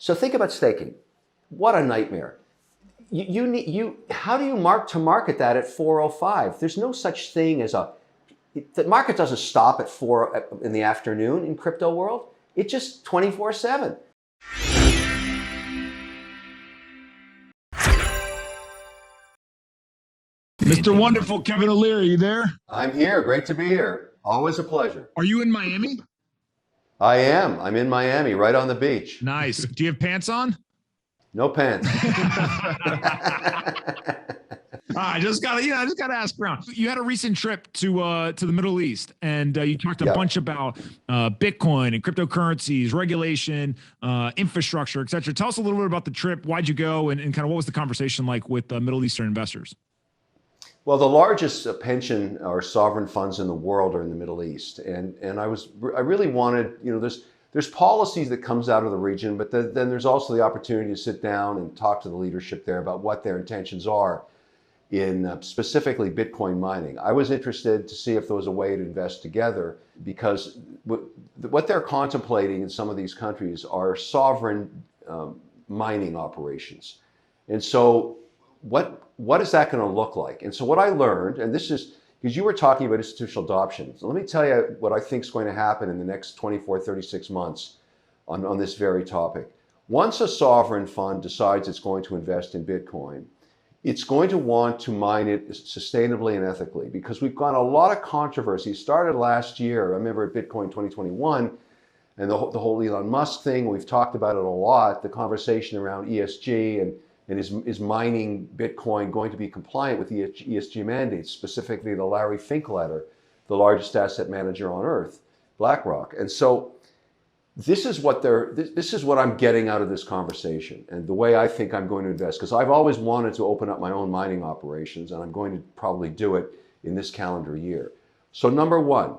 So think about staking. What a nightmare. How do you mark to market that at 4:05? There's no such thing as the market doesn't stop at 4 in the afternoon in crypto world. It's just 24/7. Mr. Wonderful, Kevin Leary, you there? I'm here. Great to be here. Always a pleasure. Are you in Miami? I am. I'm in Miami, right on the beach. Nice. Do you have pants on? No pants. I just gotta ask around. You had a recent trip to the Middle East, and you talked a bunch about Bitcoin and cryptocurrencies, regulation, infrastructure, et cetera. Tell us a little bit about the trip. Why'd you go, and kind of what was the conversation like with Middle Eastern investors? Well, the largest pension or sovereign funds in the world are in the Middle East, and I really wanted, there's policies that comes out of the region, but then there's also the opportunity to sit down and talk to the leadership there about what their intentions are in specifically Bitcoin mining. I was interested to see if there was a way to invest together, because what they're contemplating in some of these countries are sovereign mining operations, and so what is that going to look like? And so what I learned, and this is because you were talking about institutional adoption. So let me tell you what I think is going to happen in the next 24, 36 months on this very topic. Once a sovereign fund decides it's going to invest in Bitcoin, it's going to want to mine it sustainably and ethically, because we've got a lot of controversy. It started last year. I remember at Bitcoin 2021 and the whole Elon Musk thing. We've talked about it a lot, the conversation around ESG and is mining Bitcoin going to be compliant with ESG mandates, specifically the Larry Fink letter, the largest asset manager on earth, BlackRock. And so this is what I'm getting out of this conversation, and the way I think I'm going to invest, because I've always wanted to open up my own mining operations, and I'm going to probably do it in this calendar year. So number one,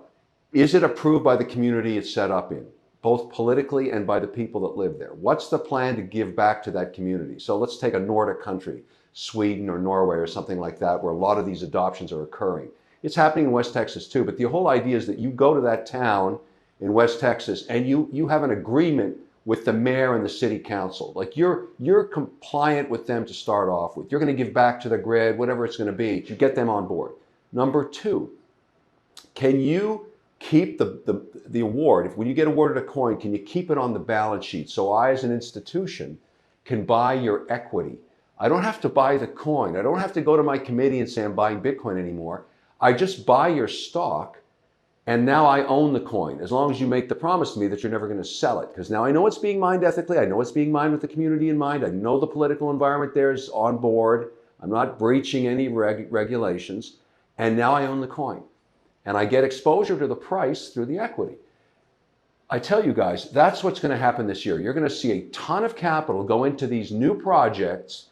is it approved by the community it's set up in, both politically and by the people that live there? What's the plan to give back to that community? So let's take a Nordic country, Sweden or Norway or something like that, where a lot of these adoptions are occurring. It's happening in West Texas too, but the whole idea is that you go to that town in West Texas and you have an agreement with the mayor and the city council. Like you're compliant with them to start off with. You're going to give back to the grid, whatever it's going to be, to get them on board. Number two, can you keep the award? If when you get awarded a coin, can you keep it on the balance sheet so I as an institution can buy your equity? I don't have to buy the coin. I don't have to go to my committee and say I'm buying Bitcoin anymore. I just buy your stock, and now I own the coin, as long as you make the promise to me that you're never going to sell it. Because now I know it's being mined ethically. I know it's being mined with the community in mind. I know the political environment there is on board. I'm not breaching any regulations. And now I own the coin. And I get exposure to the price through the equity. I tell you guys, that's what's going to happen this year. You're going to see a ton of capital go into these new projects.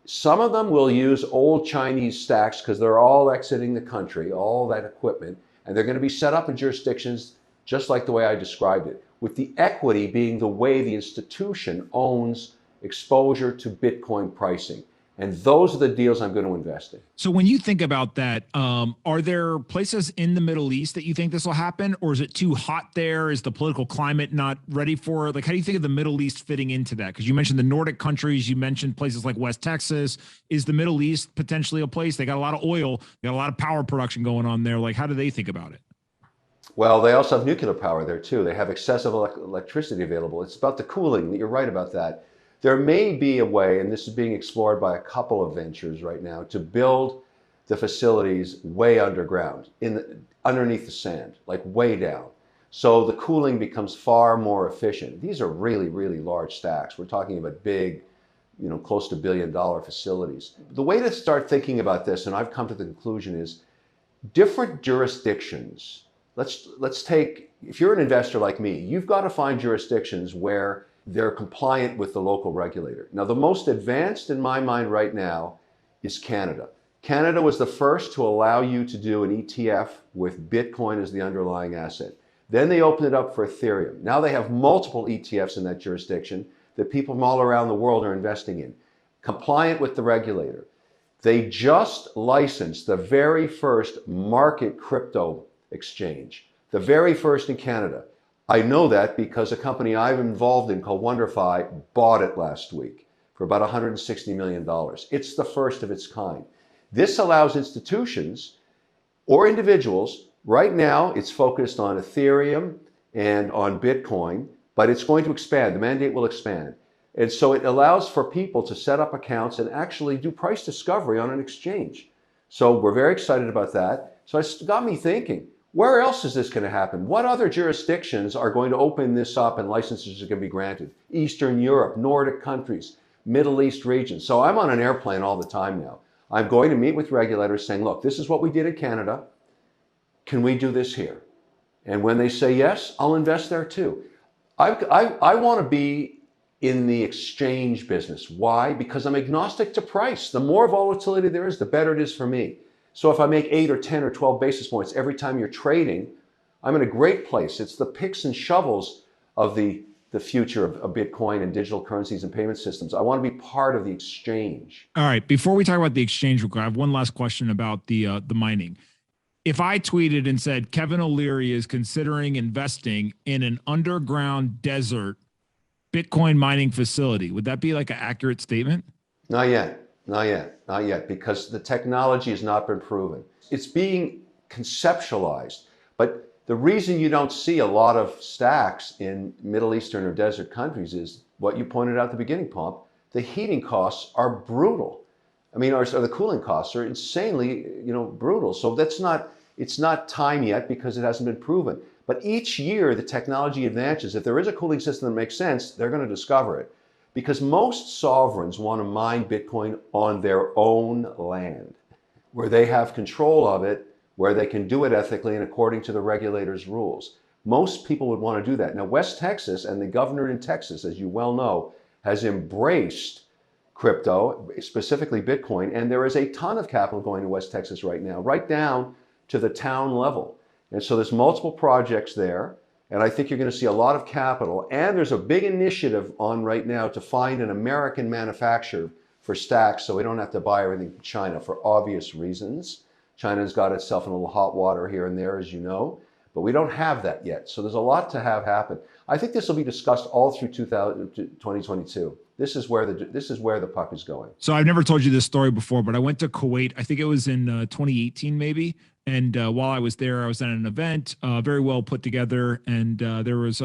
Some of them will use old Chinese stacks because they're all exiting the country, all that equipment. And they're going to be set up in jurisdictions just like the way I described it, with the equity being the way the institution owns exposure to Bitcoin pricing. And those are the deals I'm going to invest in. So when you think about that, are there places in the Middle East that you think this will happen, or is it too hot there? Is the political climate not ready for it? Like, how do you think of the Middle East fitting into that? Because you mentioned the Nordic countries, you mentioned places like West Texas. Is the Middle East potentially a place? They got a lot of oil, they got a lot of power production going on there. Like, how do they think about it? Well, they also have nuclear power there too. They have excessive electricity available. It's about the cooling. You're right about that. There may be a way, and this is being explored by a couple of ventures right now, to build the facilities way underground, underneath the sand, like way down. So the cooling becomes far more efficient. These are really, really large stacks. We're talking about big, close to $1 billion facilities. The way to start thinking about this, and I've come to the conclusion, is different jurisdictions. Let's take, if you're an investor like me, you've got to find jurisdictions where they're compliant with the local regulator. Now, the most advanced in my mind right now is Canada. Canada was the first to allow you to do an ETF with Bitcoin as the underlying asset. Then they opened it up for Ethereum. Now they have multiple ETFs in that jurisdiction that people from all around the world are investing in, compliant with the regulator. They just licensed the very first market crypto exchange, the very first in Canada. I know that because a company I'm involved in called WonderFi bought it last week for about $160 million. It's the first of its kind. This allows institutions or individuals, right now it's focused on Ethereum and on Bitcoin, but it's going to expand. The mandate will expand. And so it allows for people to set up accounts and actually do price discovery on an exchange. So we're very excited about that. So it got me thinking, where else is this going to happen? What other jurisdictions are going to open this up and licenses are going to be granted? Eastern Europe, Nordic countries, Middle East region. So I'm on an airplane all the time now. I'm going to meet with regulators saying, look, this is what we did in Canada. Can we do this here? And when they say yes, I'll invest there too. I want to be in the exchange business. Why? Because I'm agnostic to price. The more volatility there is, the better it is for me. So if I make 8 or 10 or 12 basis points every time you're trading, I'm in a great place. It's the picks and shovels of the future of Bitcoin and digital currencies and payment systems. I want to be part of the exchange. All right. Before we talk about the exchange, I have one last question about the mining. If I tweeted and said Kevin O'Leary is considering investing in an underground desert Bitcoin mining facility, would that be like an accurate statement? Not yet. Not yet. Not yet, because the technology has not been proven. It's being conceptualized, but the reason you don't see a lot of stacks in Middle Eastern or desert countries is what you pointed out at the beginning, Pomp. The heating costs are brutal. I mean, or the cooling costs are insanely, brutal. So it's not time yet because it hasn't been proven. But each year the technology advances. If there is a cooling system that makes sense, they're going to discover it. Because most sovereigns want to mine Bitcoin on their own land, where they have control of it, where they can do it ethically and according to the regulators' rules. Most people would want to do that. Now, West Texas and the governor in Texas, as you well know, has embraced crypto, specifically Bitcoin, and there is a ton of capital going to West Texas right now, right down to the town level. And so there's multiple projects there, and I think you're going to see a lot of capital. And there's a big initiative on right now to find an American manufacturer for stacks so we don't have to buy everything from China for obvious reasons. China's got itself in a little hot water here and there, as you know, but we don't have that yet. So there's a lot to have happen. I think this will be discussed all through 2022. This is where the puck is going. So I've never told you this story before, but I went to Kuwait. I think it was in 2018, maybe. And while I was there, I was at an event, very well put together. And there was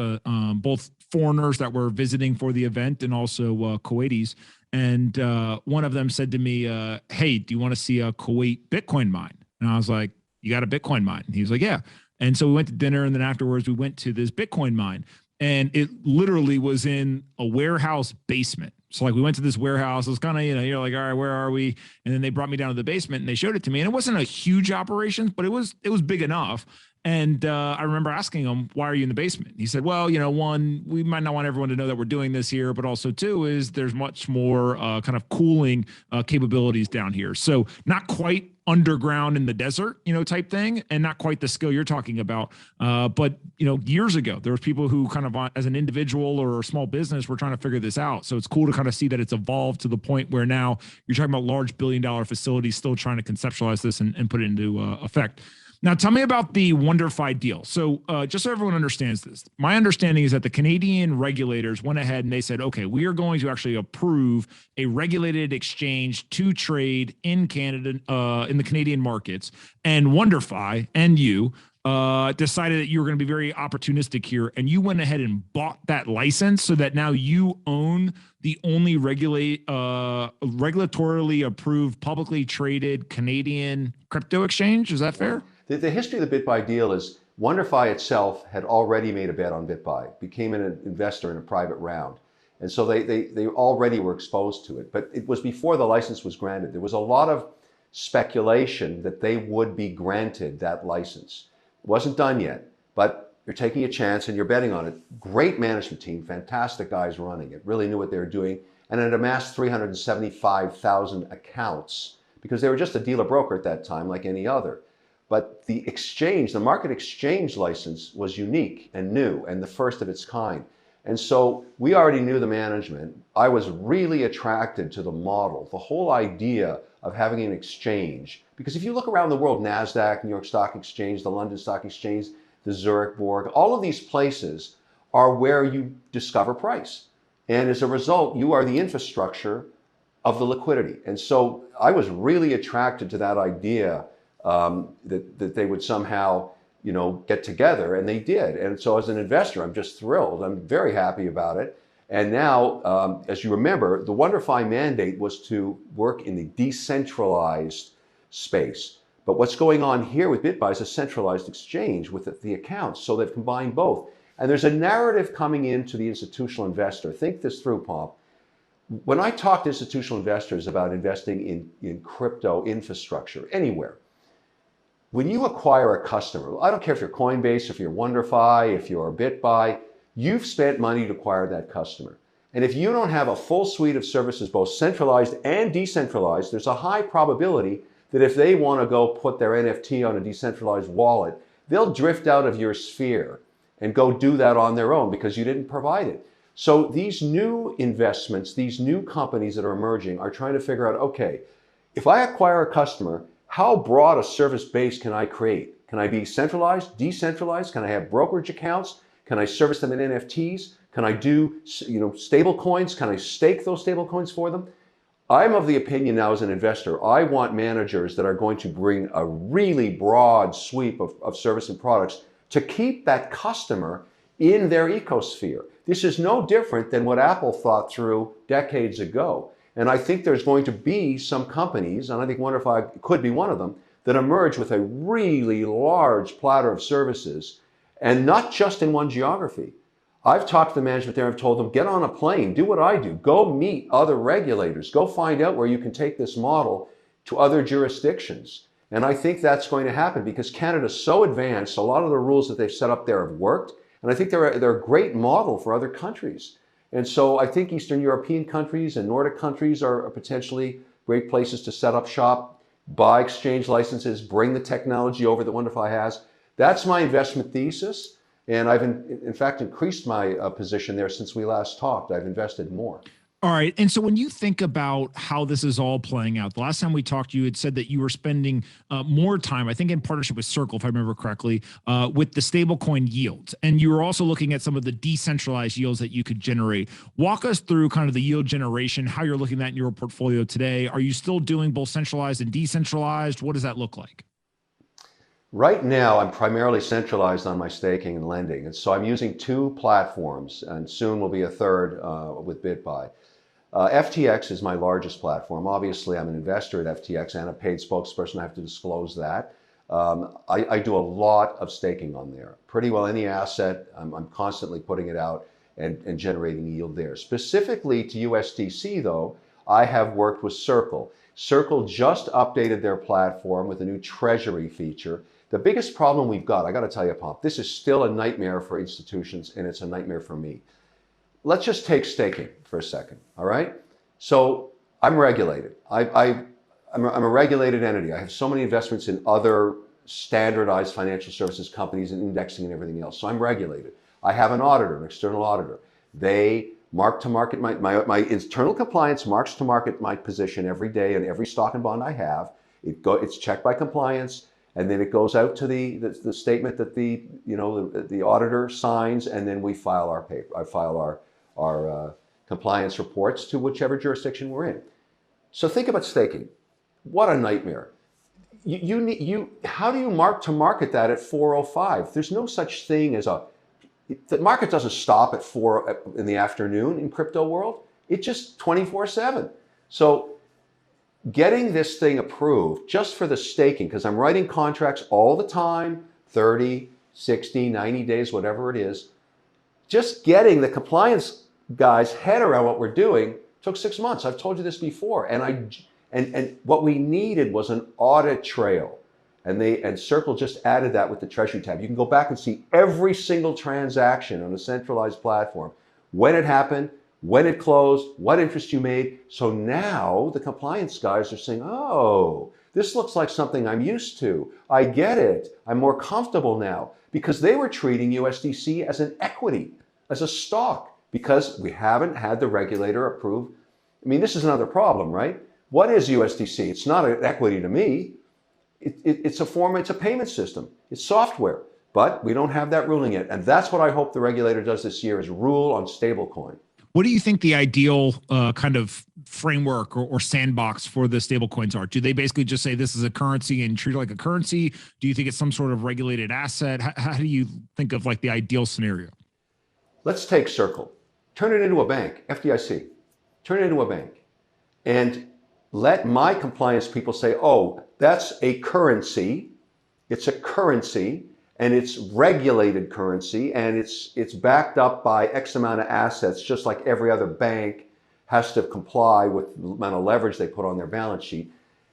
both foreigners that were visiting for the event and also Kuwaitis. And one of them said to me, hey, do you want to see a Kuwait Bitcoin mine? And I was like, you got a Bitcoin mine? And he was like, yeah. And so we went to dinner, and then afterwards we went to this Bitcoin mine. And it literally was in a warehouse basement. So like we went to this warehouse. It was kind of, you're like, all right, where are we? And then they brought me down to the basement and they showed it to me. And it wasn't a huge operation, but it was big enough. And I remember asking him, why are you in the basement? He said, well, one, we might not want everyone to know that we're doing this here, but also two is there's much more kind of cooling capabilities down here. So not quite underground in the desert, type thing, and not quite the skill you're talking about. But, years ago, there was people who kind of as an individual or a small business were trying to figure this out. So it's cool to kind of see that it's evolved to the point where now you're talking about large billion-dollar facilities still trying to conceptualize this and put it into effect. Now, tell me about the WonderFi deal. So just so everyone understands this, my understanding is that the Canadian regulators went ahead and they said, okay, we are going to actually approve a regulated exchange to trade in Canada, in the Canadian markets. And WonderFi and you decided that you were going to be very opportunistic here. And you went ahead and bought that license so that now you own the only regulatorily approved, publicly traded Canadian crypto exchange. Is that fair? The history of the BitBuy deal is WonderFi itself had already made a bet on BitBuy, became an investor in a private round. And so they already were exposed to it. But it was before the license was granted. There was a lot of speculation that they would be granted that license. It wasn't done yet, but you're taking a chance and you're betting on it. Great management team, fantastic guys running it, really knew what they were doing. And it amassed 375,000 accounts because they were just a dealer broker at that time like any other. But the exchange, the market exchange license was unique and new and the first of its kind. And so we already knew the management. I was really attracted to the model, the whole idea of having an exchange. Because if you look around the world, NASDAQ, New York Stock Exchange, the London Stock Exchange, the Zurich Borg, all of these places are where you discover price. And as a result, you are the infrastructure of the liquidity. And so I was really attracted to that idea that they would somehow, get together, and they did. And so as an investor, I'm just thrilled. I'm very happy about it. And now, as you remember, the WonderFi mandate was to work in the decentralized space. But what's going on here with BitBuy is a centralized exchange with the accounts, so they've combined both. And there's a narrative coming into the institutional investor. Think this through, Pomp. When I talk to institutional investors about investing in crypto infrastructure anywhere, when you acquire a customer, I don't care if you're Coinbase, if you're WonderFi, if you're BitBuy, you've spent money to acquire that customer. And if you don't have a full suite of services, both centralized and decentralized, there's a high probability that if they want to go put their NFT on a decentralized wallet, they'll drift out of your sphere and go do that on their own because you didn't provide it. So these new investments, these new companies that are emerging are trying to figure out, okay, if I acquire a customer, how broad a service base can I create? Can I be centralized, decentralized? Can I have brokerage accounts? Can I service them in NFTs? Can I do, stable coins? Can I stake those stable coins for them? I'm of the opinion now as an investor, I want managers that are going to bring a really broad sweep of service and products to keep that customer in their ecosphere. This is no different than what Apple thought through decades ago. And I think there's going to be some companies, and I think WonderFi could be one of them, that emerge with a really large platter of services, and not just in one geography. I've talked to the management there, I've told them, get on a plane, do what I do, go meet other regulators, go find out where you can take this model to other jurisdictions. And I think that's going to happen because Canada's so advanced, a lot of the rules that they've set up there have worked, and I think they're a great model for other countries. And so I think Eastern European countries and Nordic countries are potentially great places to set up shop, buy exchange licenses, bring the technology over that WonderFi has. That's my investment thesis. And I've in fact increased my position there since we last talked. I've invested more. All right. And so when you think about how this is all playing out, the last time we talked, you had said that you were spending more time, I think in partnership with Circle, if I remember correctly, with the stablecoin yields. And you were also looking at some of the decentralized yields that you could generate. Walk us through kind of the yield generation, how you're looking at in your portfolio today. Are you still doing both centralized and decentralized? What does that look like? Right now, I'm primarily centralized on my staking and lending. And so I'm using two platforms, and soon will be a third with BitBuy. FTX is my largest platform. Obviously, I'm an investor at FTX and a paid spokesperson. I have to disclose that. I do a lot of staking on there. Pretty well any asset, I'm constantly putting it out and generating yield there. Specifically to USDC, though, I have worked with Circle. Circle just updated their platform with a new treasury feature. The biggest problem we've got, I got to tell you, Pomp, this is still a nightmare for institutions, and it's a nightmare for me. Let's just take staking for a second, all right? So I'm regulated. I'm a regulated entity. I have so many investments in other standardized financial services companies and indexing and everything else. So I'm regulated. I have an auditor, an external auditor. They mark to market, my internal compliance marks to market my position every day and every stock and bond I have. It's checked by compliance. And then it goes out to the statement that the auditor signs, and then we file our paper. I file our compliance reports to whichever jurisdiction we're in. So think about staking. What a nightmare! How do you mark to market that at 4:05? There's no such thing as the market doesn't stop at 4 in the afternoon in crypto world. It's just 24/7. So getting this thing approved just for the staking, because I'm writing contracts all the time, 30, 60, 90 days, whatever it is, just getting the compliance guys' head around what we're doing took 6 months. I've told you this before. And what we needed was an audit trail. And Circle just added that with the Treasury tab. You can go back and see every single transaction on a centralized platform, when it happened, when it closed, what interest you made. So now the compliance guys are saying, oh, this looks like something I'm used to. I get it. I'm more comfortable now, because they were treating USDC as an equity, as a stock, because we haven't had the regulator approve. I mean, this is another problem, right? What is USDC? It's not an equity to me. It's a payment system. It's software. But we don't have that ruling yet. And that's what I hope the regulator does this year, is rule on stablecoin. What do you think the ideal kind of framework or sandbox for the stable coins are? Do they basically just say this is a currency and treat it like a currency? Do you think it's some sort of regulated asset? How do you think of like the ideal scenario? Let's take Circle, turn it into a bank, FDIC, turn it into a bank, and let my compliance people say, oh, that's a currency. It's a currency, and it's regulated currency, and it's backed up by X amount of assets, just like every other bank has to comply with the amount of leverage they put on their balance sheet.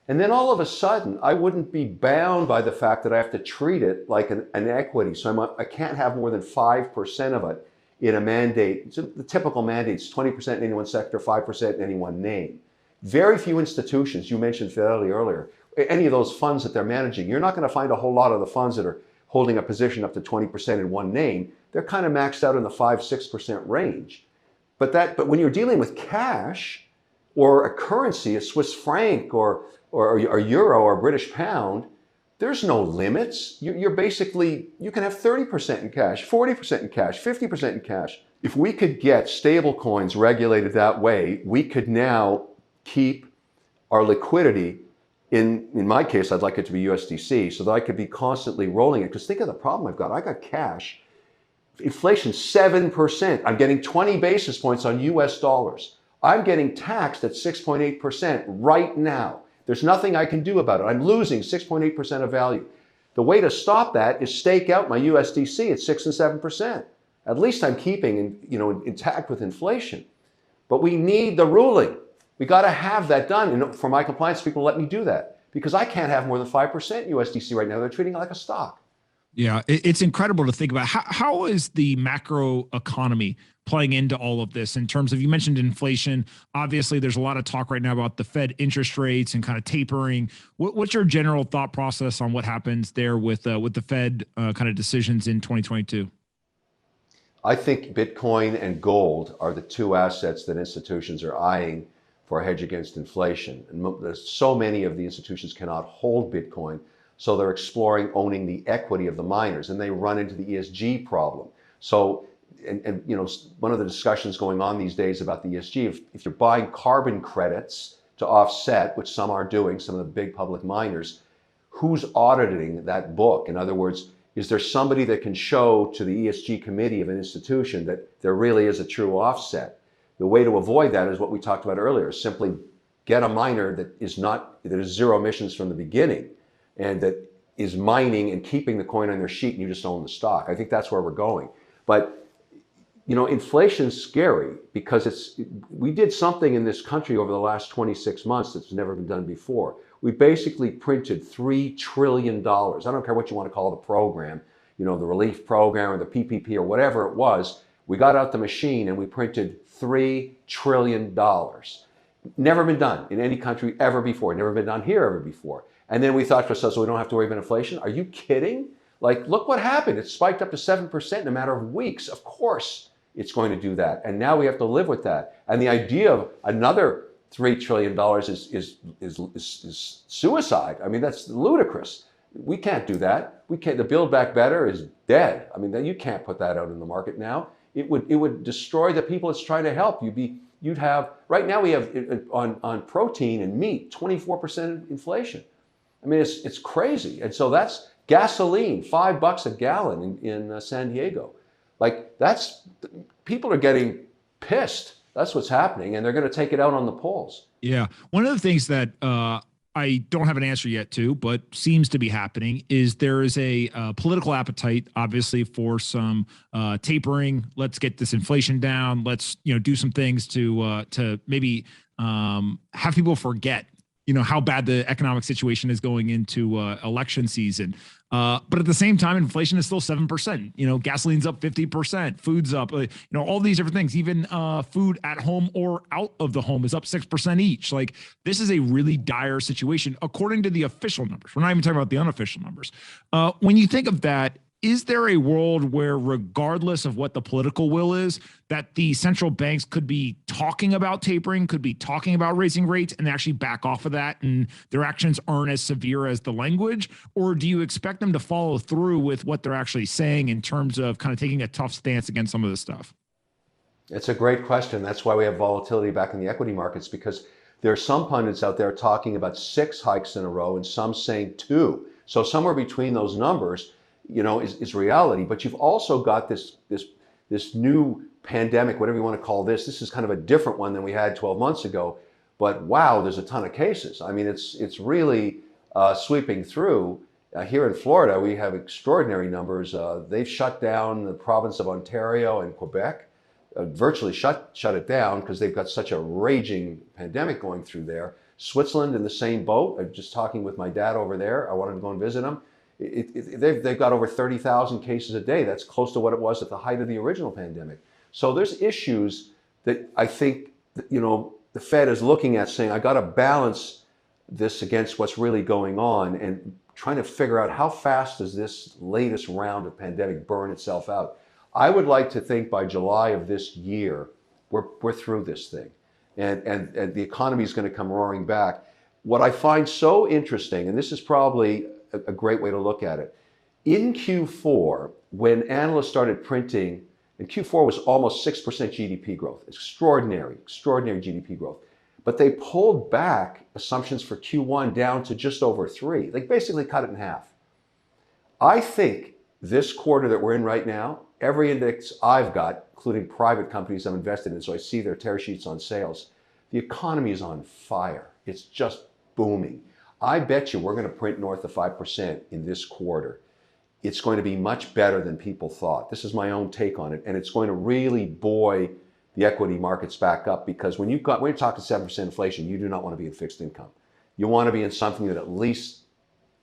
And then all of a sudden, I wouldn't be bound by the fact that I have to treat it like an equity. So I can't have more than 5% of it in a mandate. So the typical mandate is 20% in any one sector, 5% in any one name. Very few institutions, you mentioned Fidelity earlier, any of those funds that they're managing, you're not going to find a whole lot of the funds that are holding a position up to 20% in one name. They're kind of maxed out in the 5-6% range. But when you're dealing with cash or a currency, a Swiss franc or a euro or a British pound, there's no limits. You're basically, you can have 30% in cash, 40% in cash, 50% in cash. If we could get stable coins regulated that way, we could now keep our liquidity in my case, I'd like it to be USDC so that I could be constantly rolling it. Because think of the problem I've got. I got cash. Inflation 7%. I'm getting 20 basis points on US dollars. I'm getting taxed at 6.8% right now. There's nothing I can do about it. I'm losing 6.8% of value. The way to stop that is stake out my USDC at 6 and 7%. At least I'm keeping intact with inflation. But we need the ruling. We got to have that done. And for my compliance people, let me do that, because I can't have more than 5% USDC right now. They're treating it like a stock. Yeah, it's incredible to think about. How is the macro economy playing into all of this in terms of, you mentioned inflation. Obviously, there's a lot of talk right now about the Fed interest rates and kind of tapering. What's your general thought process on what happens there with the Fed kind of decisions in 2022? I think Bitcoin and gold are the two assets that institutions are eyeing for a hedge against inflation. And so many of the institutions cannot hold Bitcoin, so they're exploring owning the equity of the miners, and they run into the ESG problem. So, and one of the discussions going on these days about the ESG, if you're buying carbon credits to offset, which some are doing, some of the big public miners, who's auditing that book? In other words, is there somebody that can show to the ESG committee of an institution that there really is a true offset? The way to avoid that is what we talked about earlier, simply get a miner that is zero emissions from the beginning and that is mining and keeping the coin on their sheet, and you just own the stock. I think that's where we're going. But inflation's scary because we did something in this country over the last 26 months that's never been done before. We basically printed $3 trillion. I don't care what you want to call the program, the relief program or the PPP or whatever it was. We got out the machine and we printed $3 trillion. Never been done in any country ever before. Never been done here ever before. And then we thought to ourselves, so we don't have to worry about inflation? Are you kidding? Like, look what happened. It spiked up to 7% in a matter of weeks. Of course it's going to do that. And now we have to live with that. And the idea of another $3 trillion is suicide. I mean, that's ludicrous. We can't do that. We can't. The Build Back Better is dead. I mean, you can't put that out in the market now. It would destroy the people it's trying to help. You'd have, right now we have on protein and meat, 24% inflation. I mean, it's crazy. And so that's gasoline, $5 a gallon in San Diego. Like, people are getting pissed. That's what's happening. And they're going to take it out on the polls. Yeah. One of the things that I don't have an answer yet to, but seems to be happening, is there is a political appetite, obviously, for some tapering. Let's get this inflation down. Let's do some things to maybe have people forget how bad the economic situation is going into election season. But at the same time, inflation is still 7%. Gasoline's up 50%, food's up, all these different things. Even food at home or out of the home is up 6% each. Like, this is a really dire situation, according to the official numbers. We're not even talking about the unofficial numbers. When you think of that, is there a world where, regardless of what the political will is, that the central banks could be talking about tapering, could be talking about raising rates, and actually back off of that, and their actions aren't as severe as the language? Or do you expect them to follow through with what they're actually saying in terms of kind of taking a tough stance against some of this stuff? It's a great question. That's why we have volatility back in the equity markets, because there are some pundits out there talking about 6 hikes in a row and some saying 2. So somewhere between those numbers, is reality. But you've also got this new pandemic, whatever you want to call this. This is kind of a different one than we had 12 months ago. But wow, there's a ton of cases. I mean, it's really sweeping through. Here in Florida, we have extraordinary numbers. They've shut down the province of Ontario and Quebec, virtually shut it down because they've got such a raging pandemic going through there. Switzerland in the same boat. I'm just talking with my dad over there. I wanted to go and visit them. They've got over 30,000 cases a day. That's close to what it was at the height of the original pandemic. So there's issues that I think, the Fed is looking at, saying, I got to balance this against what's really going on, and trying to figure out how fast does this latest round of pandemic burn itself out. I would like to think by July of this year, we're through this thing, and the economy is going to come roaring back. What I find so interesting, and this is probably a great way to look at it, in Q4, when analysts started printing, and Q4 was almost 6% GDP growth, extraordinary GDP growth. But they pulled back assumptions for Q1 down to just over 3. They basically cut it in half. I think this quarter that we're in right now, every index I've got, including private companies I'm invested in, so I see their tear sheets on sales, the economy is on fire. It's just booming. I bet you we're going to print north of 5% in this quarter. It's going to be much better than people thought. This is my own take on it, and it's going to really buoy the equity markets back up, because when you're talking 7% inflation, you do not want to be in fixed income. You want to be in something that at least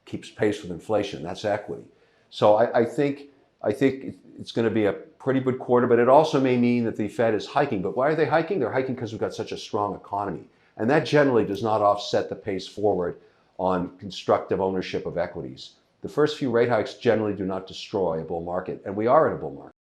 keeps pace with inflation. That's equity. So I think it's going to be a pretty good quarter, but it also may mean that the Fed is hiking. But why are they hiking? They're hiking because we've got such a strong economy, and that generally does not offset the pace forward on constructive ownership of equities. The first few rate hikes generally do not destroy a bull market, and we are in a bull market.